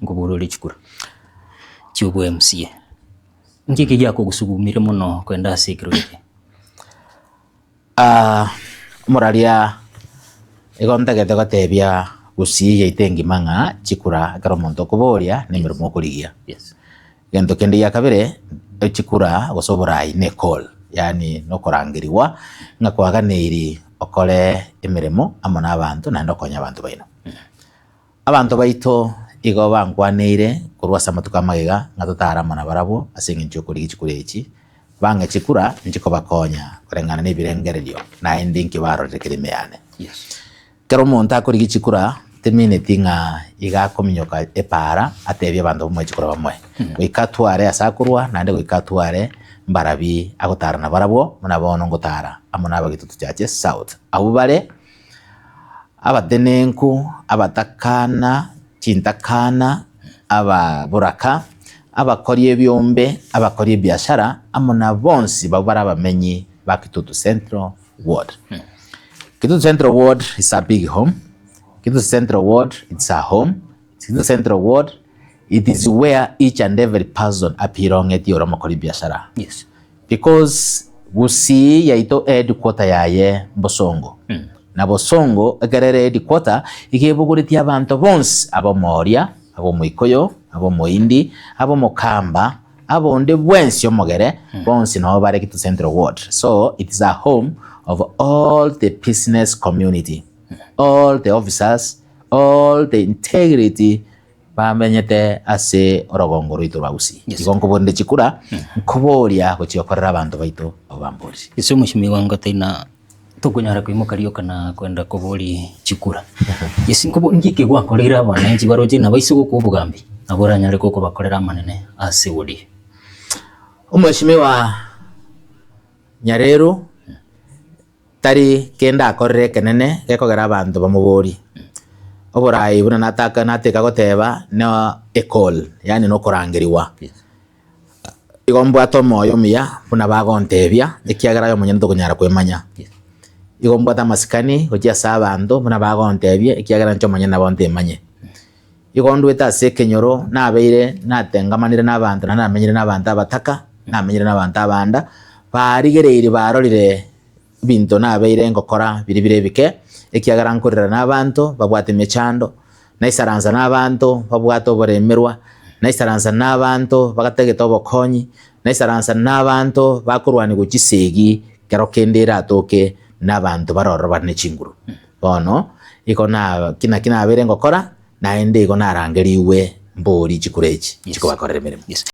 ngubulole chikura chiubu MCA ngiki gyako gusugumire muno kwenda security muraria igonta gete gatebia gusiye itengi manga chikura karo monto kuboria ni mirimo kurigia. Yes. Gento kende ya kabere chikura gosobora ine call yani no korangiriwa ngakwaganiri okole emirimo amona abantu na ndokonya abantu baino. Abantu baito igo bankwaneire kurwasa matuka magega ngatutara mana barabo asingi nchukuri chikurechi banga chikura nchiko bakonya kurengana nibirengererio na endinki baro rekeremeane. Yes. Kero monta kuri chikura temineti nga iga kominyoka epara atebye abantu bomwe chikura bamwe goikatware asakurwa nande goikatware mbarabi agotara na barabo muna bono ngotara amona abagitutu cyache south abo bare abadenenku abatakana cintakana ababuraka abakori ebyombe abakori ebyashara amona bonsi babara bamenyi bakitutu Central Ward. Kitutu Central Ward is a big home. Kitutu Central Ward, it's a home. Kitutu Central Ward, it is where each and every person appearing at your makori biashara. Yes. Because gusi yaito headquarter yaye Bosongo. Na Bosongo agarere headquarter ikebuguriti abantu bonse abo Moria, abo Moikoyo, abo Moindi, abo Mokamba, abo onde bwensi omogere bonse no bare Kitutu Central Ward. So it is a home of all the business community, all the officers, all the integrity bamenyete ase orogongoro ito bausi. Igonko bonde chikura kuboria gochiokorera abantu baito obambori. Iso mushimi wanga taina tukunyara kwimukario kana kwenda kubori chikura. Yesi nkubo ngike gwakorera abananji baroje na baisi gukubugambi abora nyare koko bakorera manene ase uri. Umushimi wa Nyareru tari kenda akorere kenene gekogera abantu bamubori oborai buna nateka goteba no ecall yani no korangiriwa. Igombo atomoyo miya buna bagontebia ikiagara yo munyendo kunyara kwemanya. Igombo atamasikani gokia sabantu buna bagontebia ikiagara ncho munyenda bontemanye. Igondo etase kenyoro nabeire natengamanire nabantu namenyire nabantu abataka namenyire nabantu abanda barigereire barorire binto nabeire ngokora biribire bike ekiagara nkorera nabantu babwate mechando naisaranza nabantu babwato boremerwa naisaranza nabantu bagategeta obokonyi naisaranza nabantu bakurwani gukisegi kero kendera atoke nabantu baroro bane chinguru bono iko na kina abere ngokora naende iko narangeriwe mbori chikurechi chiko bakorera mirimo.